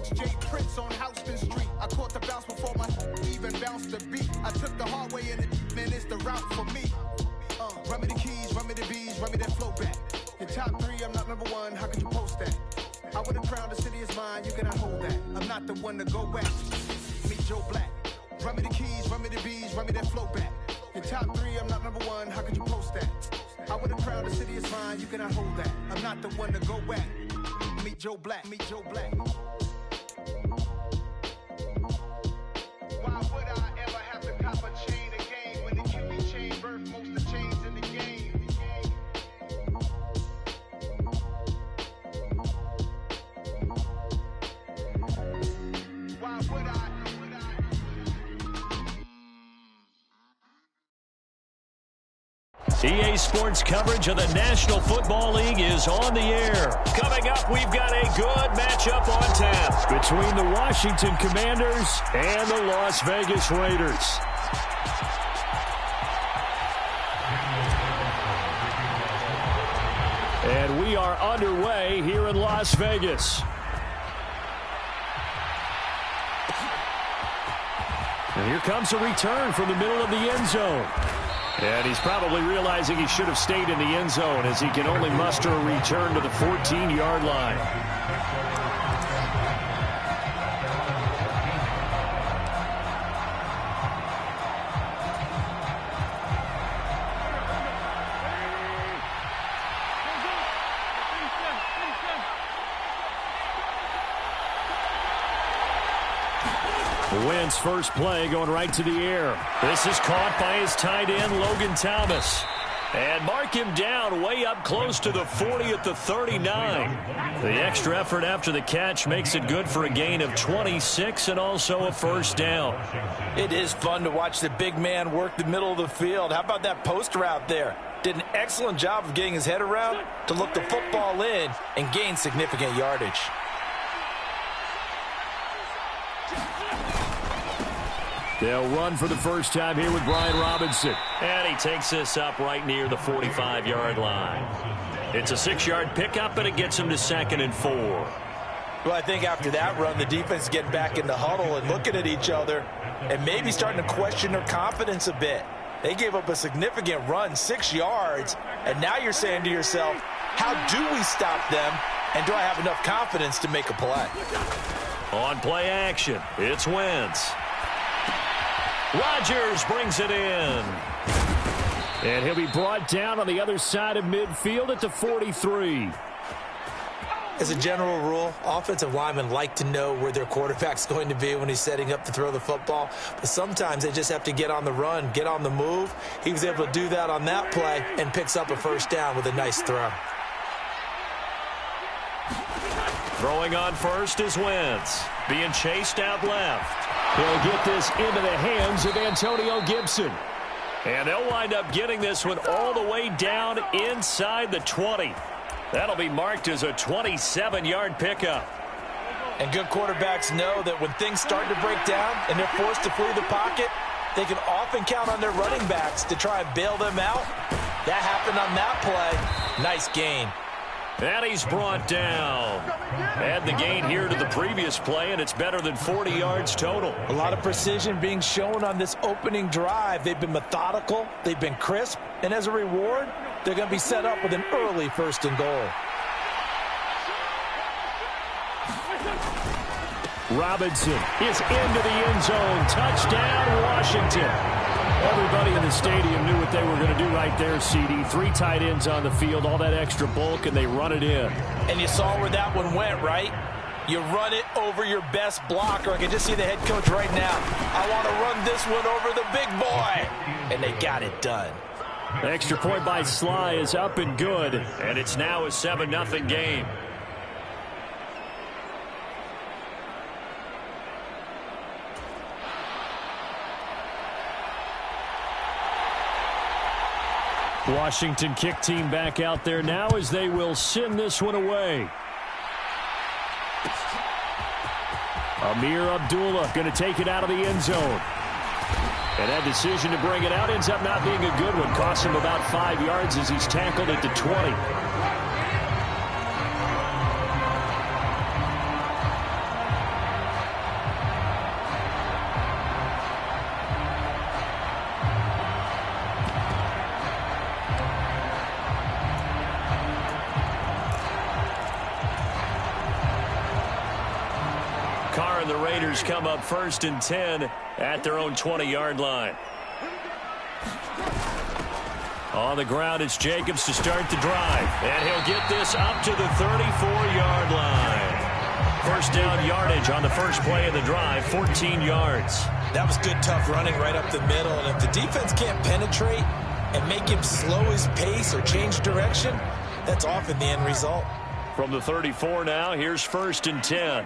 Jay Prince on Houston Street. I caught the bounce before my even bounced the beat. I took the hard way and man, it's the route for me. Run me the keys, run me the bees, run me that flow back. Your top 3, I'm not number 1, how could you post that? I would have crowned the city is mine, you cannot hold that. I'm not the one to go back. Meet Joe Black. Run me the keys, run me the bees, run me that flow back. Your top 3, I'm not number 1, how could you post that? I would have crowned the city is mine, you cannot hold that. I'm not the one to go back. Meet Joe Black, meet Joe Black. Why would I ever have to cop a chain again when it can be chain birth most of the chains in the game? Why would I? EA Sports coverage of the National Football League is on the air. Coming up, we've got a good matchup on tap between the Washington Commanders and the Las Vegas Raiders. And we are underway here in Las Vegas. And here comes a return from the middle of the end zone. And he's probably realizing he should have stayed in the end zone as he can only muster a return to the 14-yard line. Wentz first play going right to the air. This is caught by his tight end, Logan Thomas. And mark him down way up close to the 40 at the 39. The extra effort after the catch makes it good for a gain of 26 and also a first down. It is fun to watch the big man work the middle of the field. How about that post route there? Did an excellent job of getting his head around to look the football in and gain significant yardage. They'll run for the first time here with Brian Robinson. And he takes this up right near the 45-yard line. It's a 6-yard pickup, and it gets him to 2nd and 4. Well, I think after that run, the defense is getting back in the huddle and looking at each other and maybe starting to question their confidence a bit. They gave up a significant run, 6 yards, and now you're saying to yourself, how do we stop them, and do I have enough confidence to make a play? On play action, it's Wentz. Rodgers brings it in. And he'll be brought down on the other side of midfield at the 43. As a general rule, offensive linemen like to know where their quarterback's going to be when he's setting up to throw the football. But sometimes they just have to get on the run, get on the move. He was able to do that on that play and picks up a first down with a nice throw. Throwing on first is Wentz. Being chased out left. He'll get this into the hands of Antonio Gibson. And they'll wind up getting this one all the way down inside the 20. That'll be marked as a 27-yard pickup. And good quarterbacks know that when things start to break down and they're forced to flee the pocket, they can often count on their running backs to try and bail them out. That happened on that play. Nice gain. And he's brought down. Add the gain here to the previous play, and it's better than 40 yards total. A lot of precision being shown on this opening drive. They've been methodical. They've been crisp. And as a reward, they're going to be set up with an early 1st and goal. Robinson is into the end zone. Touchdown, Washington. Everybody in the stadium knew what they were going to do right there, CD. 3 tight ends on the field, all that extra bulk, and they run it in. And you saw where that one went, right? You run it over your best blocker. I can just see the head coach right now. I want to run this one over the big boy. And they got it done. The extra point by Sly is up and good, and it's now a 7-0 game. Washington kick team back out there now as they will send this one away. Amir Abdullah going to take it out of the end zone. And that decision to bring it out ends up not being a good one. Costs him about 5 yards as he's tackled at the 20. Carr and the Raiders come up 1st and 10 at their own 20-yard line. On the ground, it's Jacobs to start the drive. And he'll get this up to the 34-yard line. First down yardage on the first play of the drive, 14 yards. That was good, tough running right up the middle. And if the defense can't penetrate and make him slow his pace or change direction, that's often the end result. From the 34 now, here's 1st and 10.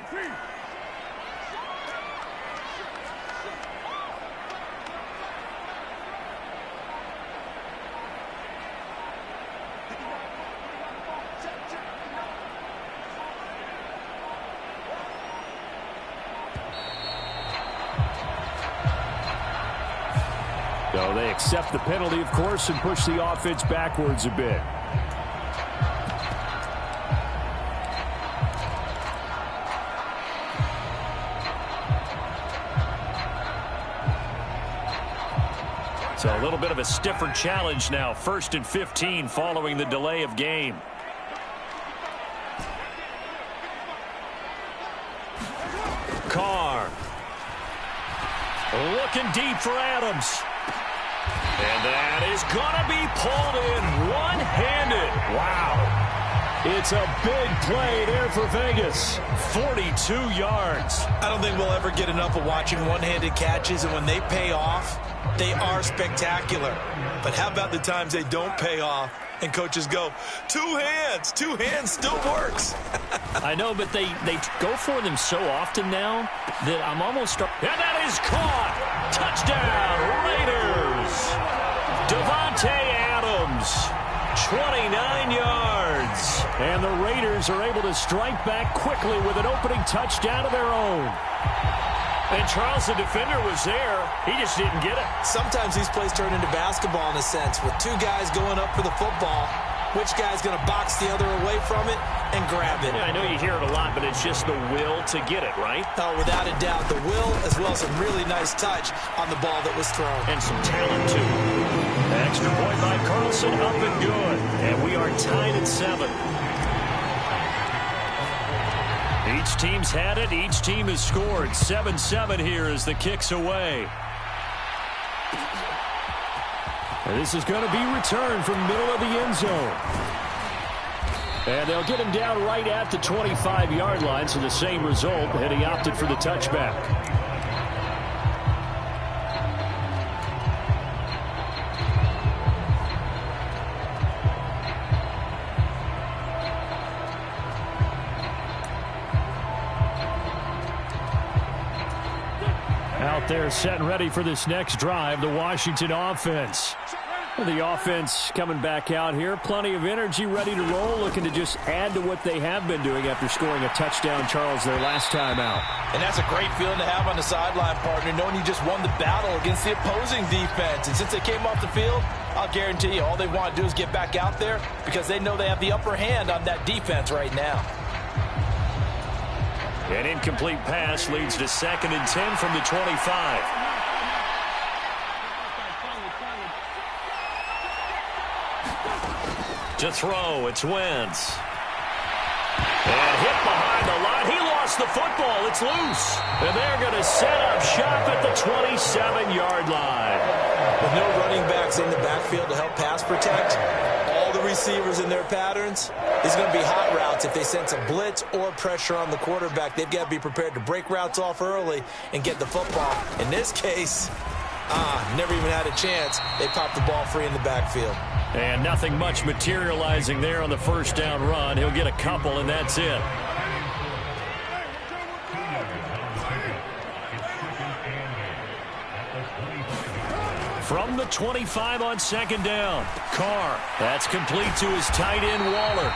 So they accept the penalty, of course, and push the offense backwards a bit. So a little bit of a stiffer challenge now. 1st and 15 following the delay of game. Carr. Looking deep for Adams. And that is going to be pulled in one-handed. Wow. It's a big play there for Vegas. 42 yards. I don't think we'll ever get enough of watching one-handed catches, and when they pay off, they are spectacular. But how about the times they don't pay off and coaches go, two hands still works. I know, but they go for them so often now that I'm almost... And that is caught. Touchdown, Raiders. Davante Adams, 29 yards. And the Raiders are able to strike back quickly with an opening touchdown of their own. And Charles, the defender, was there. He just didn't get it. Sometimes these plays turn into basketball in a sense, with two guys going up for the football. Which guy's going to box the other away from it and grab it? Yeah, I know you hear it a lot, but it's just the will to get it, right? Oh, without a doubt. The will, as well as some really nice touch on the ball that was thrown. And some talent, too. Extra point by Carlson, up and good. And we are tied at 7. Each team's had it. Each team has scored. 7-7 here as the kick's away. And this is going to be returned from middle of the end zone. And they'll get him down right at the 25-yard line, so the same result, and he opted for the touchback. Out there set and ready for this next drive, the Washington offense. The offense coming back out here. Plenty of energy, ready to roll, looking to just add to what they have been doing after scoring a touchdown, Charles, their last time out. And that's a great feeling to have on the sideline, partner, knowing you just won the battle against the opposing defense. And since they came off the field, I'll guarantee you all they want to do is get back out there because they know they have the upper hand on that defense right now. An incomplete pass leads to 2nd and 10 from the 25. To throw, it's Wentz. And hit behind the line. He lost the football. It's loose. And they're going to set up shop at the 27-yard line. With no running backs in the backfield to help pass protect, all the receivers in their patterns, these are going to be hot routes. If they sense a blitz or pressure on the quarterback, they've got to be prepared to break routes off early and get the football. In this case, never even had a chance. They popped the ball free in the backfield. And nothing much materializing there on the first down run. He'll get a couple, and that's it. From the 25 on 2nd down, Carr. That's complete to his tight end, Waller.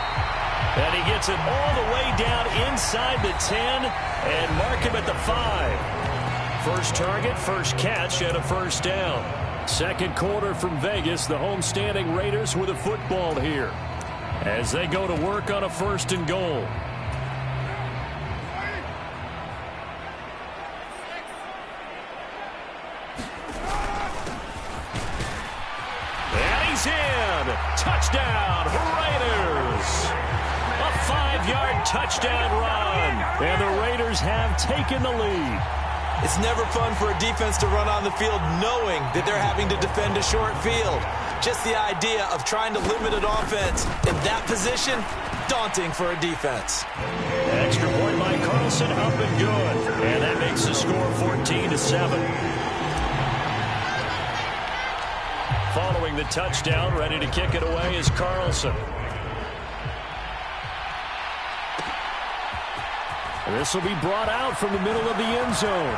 And he gets it all the way down inside the 10 and mark him at the 5. First target, first catch, and a first down. Second quarter from Vegas, the homestanding Raiders with a football here as they go to work on a 1st and goal. And he's in. Touchdown, Raiders. A 5-yard touchdown run. And the Raiders Raiders have taken the lead. It's never fun for a defense to run on the field knowing that they're having to defend a short field. Just the idea of trying to limit an offense in that position, daunting for a defense. Extra point by Carlson, up and good. And that makes the score 14-7. Following the touchdown, ready to kick it away is Carlson. This will be brought out from the middle of the end zone.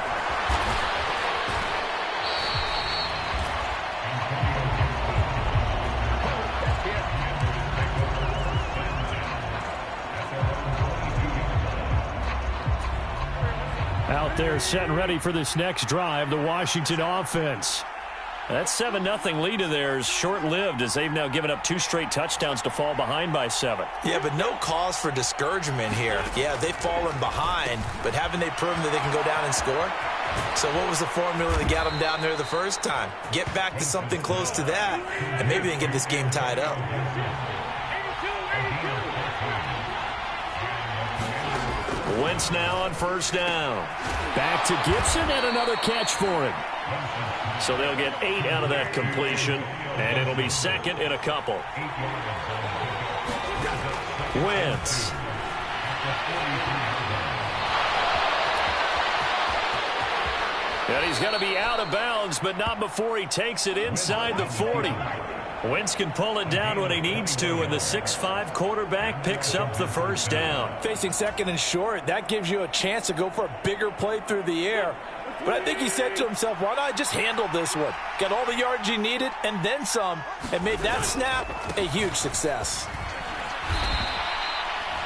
Out there set and ready for this next drive, the Washington offense. That 7-0 lead of theirs short-lived as they've now given up 2 straight touchdowns to fall behind by 7. Yeah, but no cause for discouragement here. Yeah, they've fallen behind, but haven't they proven that they can go down and score? So what was the formula that got them down there the first time? Get back to something close to that, and maybe they can get this game tied up. Wentz now on first down. Back to Gibson and another catch for him. So they'll get 8 out of that completion, and it'll be second in a couple. Wentz. And he's going to be out of bounds, but not before he takes it inside the 40. Wentz can pull it down when he needs to, and the 6'5" quarterback picks up the first down. Facing second and short, that gives you a chance to go for a bigger play through the air. But I think he said to himself, why not just handle this one? Got all the yards you needed and then some, and made that snap a huge success.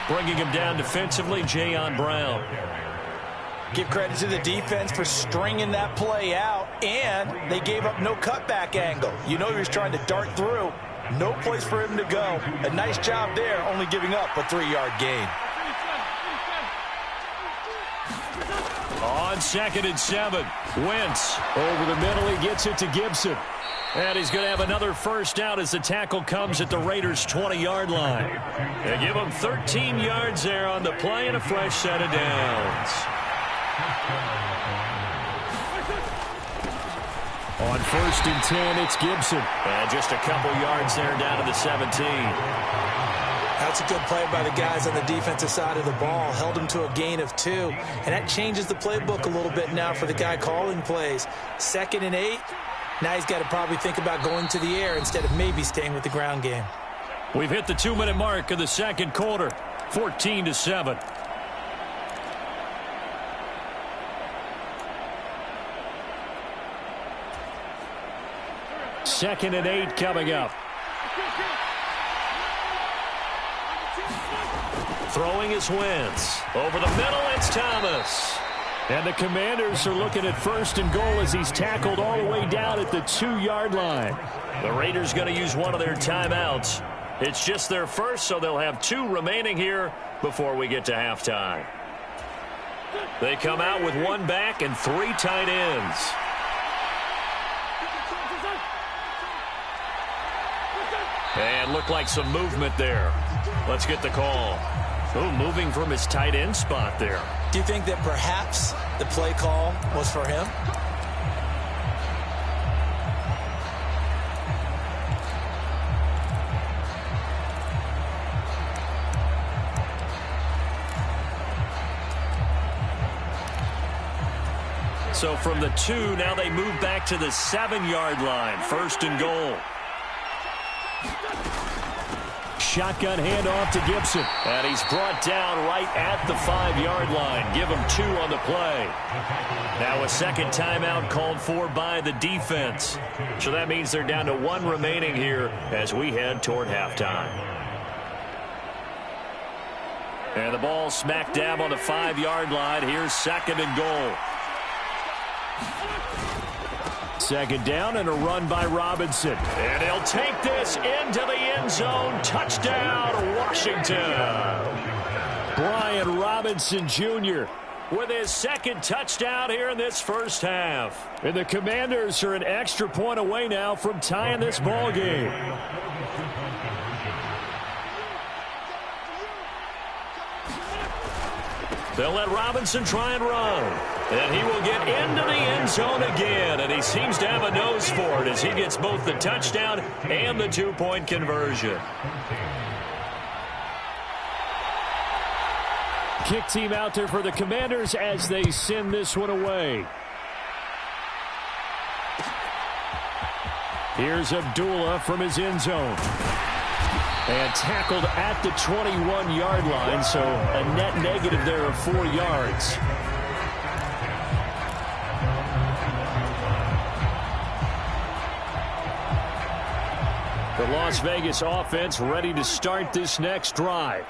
Bringing him down defensively, Jayon Brown. Give credit to the defense for stringing that play out, and they gave up no cutback angle. You know he was trying to dart through. No place for him to go. A nice job there, only giving up a 3-yard gain. On 2nd and 7, Wentz over the middle. He gets it to Gibson. And he's going to have another first down as the tackle comes at the Raiders' 20-yard line. They give him 13 yards there on the play and a fresh set of downs. On 1st and 10, it's Gibson. And just a couple yards there down to the 17. That's a good play by the guys on the defensive side of the ball. Held him to a gain of 2. And that changes the playbook a little bit now for the guy calling plays. 2nd and 8. Now he's got to probably think about going to the air instead of maybe staying with the ground game. We've hit the 2-minute mark of the second quarter. 14-7. Second and 8 coming up. Throwing is Wentz. Over the middle, it's Thomas. And the Commanders are looking at 1st and goal as he's tackled all the way down at the 2-yard line. The Raiders going to use one of their timeouts. It's just their first, so they'll have 2 remaining here before we get to halftime. They come out with 1 back and 3 tight ends. And looked like some movement there. Let's get the call. Oh, moving from his tight end spot there. Do you think that perhaps the play call was for him? So from the 2, now they move back to the 7-yard line. 1st and goal. Shotgun handoff to Gibson. And he's brought down right at the 5-yard line. Give him 2 on the play. Now a second timeout called for by the defense. So that means they're down to 1 remaining here as we head toward halftime. And the ball smack dab on the 5-yard line. Here's 2nd and goal. 2nd down and a run by Robinson. And he'll take this into the end zone. Touchdown, Washington. Brian Robinson Jr. with his 2nd touchdown here in this first half. And the Commanders are an extra point away now from tying this ball game. They'll let Robinson try and run. And he will get into the end zone again. And he seems to have a nose for it as he gets both the touchdown and the 2-point conversion. Kick team out there for the Commanders as they send this one away. Here's Abdullah from his end zone. And tackled at the 21-yard line, so a net negative there of 4 yards. The Las Vegas offense ready to start this next drive.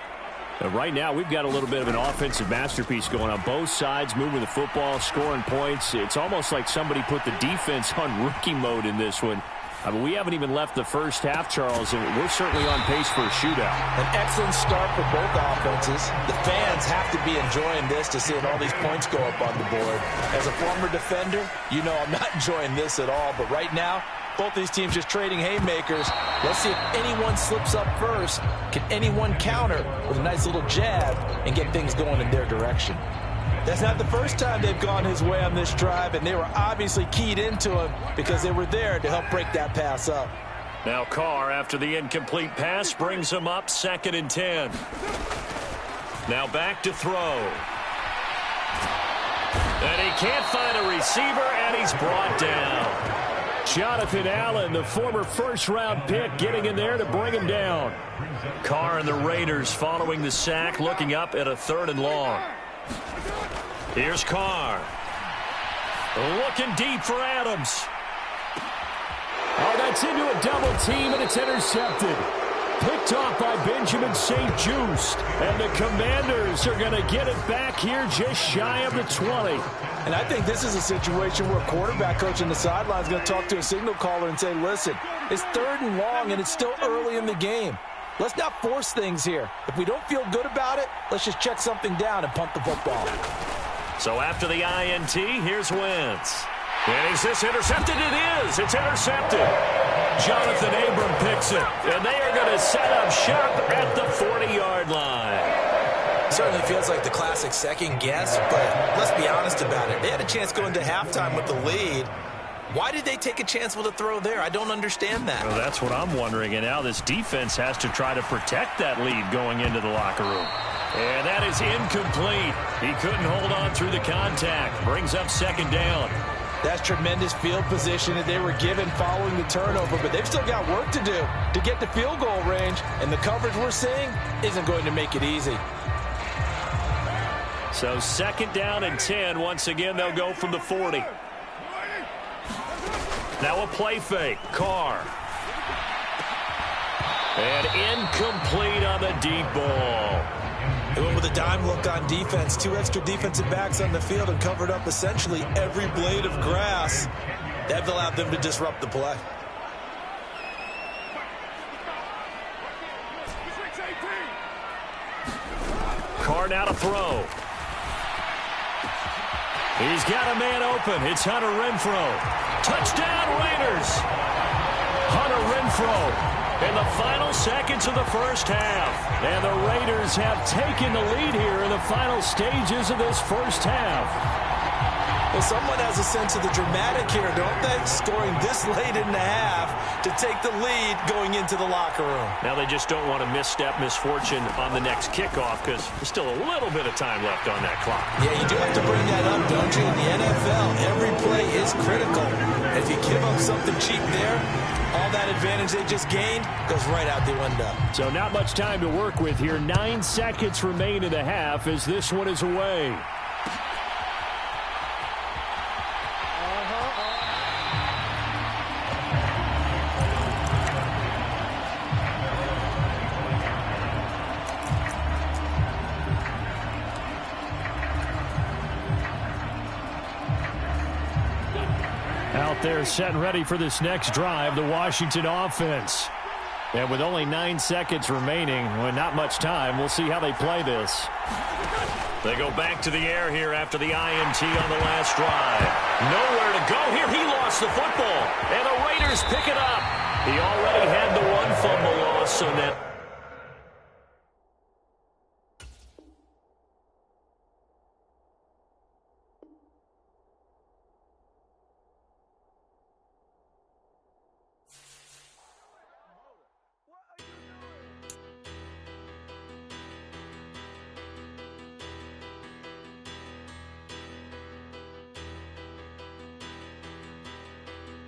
Right now, we've got a little bit of an offensive masterpiece going on both sides, moving the football, scoring points. It's almost like somebody put the defense on rookie mode in this one. I mean, we haven't even left the first half, Charles, and we're certainly on pace for a shootout. An excellent start for both offenses. The fans have to be enjoying this to seeing all these points go up on the board. As a former defender, you know I'm not enjoying this at all, but right now, both these teams just trading haymakers. Let's see if anyone slips up first. Can anyone counter with a nice little jab and get things going in their direction? That's not the first time they've gone his way on this drive, and they were obviously keyed into him because they were there to help break that pass up. Now Carr, after the incomplete pass, brings him up 2nd and 10. Now back to throw. And he can't find a receiver, and he's brought down. Jonathan Allen, the former first-round pick, getting in there to bring him down. Carr and the Raiders following the sack, looking up at a 3rd and long. Here's Carr. Looking deep for Adams. Oh, that's into a double team, and it's intercepted. Picked off by Benjamin St-Juste. And the Commanders are going to get it back here just shy of the 20. And I think this is a situation where a quarterback coach on the sideline is going to talk to a signal caller and say, listen, it's 3rd and long, and it's still early in the game. Let's not force things here. If we don't feel good about it, let's just check something down and punt the football. So after the INT, here's Wentz. And is this intercepted? It is. It's intercepted. Jonathan Abram picks it. And they are going to set up shop at the 40-yard line. Certainly feels like the classic second guess, but let's be honest about it. They had a chance going into halftime with the lead. Why did they take a chance with a throw there? I don't understand that. Well, that's what I'm wondering. And now this defense has to try to protect that lead going into the locker room. And that is incomplete. He couldn't hold on through the contact. Brings up 2nd down. That's tremendous field position that they were given following the turnover, but they've still got work to do to get to field goal range, and the coverage we're seeing isn't going to make it easy. So 2nd down and 10. Once again, they'll go from the 40. Now a play fake. Carr. And incomplete on the deep ball. They went with a dime look on defense. 2 extra defensive backs on the field and covered up essentially every blade of grass. That allowed them to disrupt the play. Carr now to throw. He's got a man open. It's Hunter Renfrow. Touchdown, Raiders. Hunter Renfrow in the final seconds of the first half. And the Raiders have taken the lead here in the final stages of this first half. Well, someone has a sense of the dramatic here, don't they? Scoring this late in the half to take the lead going into the locker room. Now they just don't want to misfortune on the next kickoff because there's still a little bit of time left on that clock. Yeah, you do have to bring that up, don't you? In the NFL, every play is critical. And if you give up something cheap there, all that advantage they just gained goes right out the window. So not much time to work with here. 9 seconds remain in the half as this one is away. Out there set and ready for this next drive, the Washington offense. And with only 9 seconds remaining, well, not much time, we'll see how they play this. They go back to the air here after the INT on the last drive. Nowhere to go here. He lost the football. And the Raiders pick it up. He already had the 1 fumble loss, so that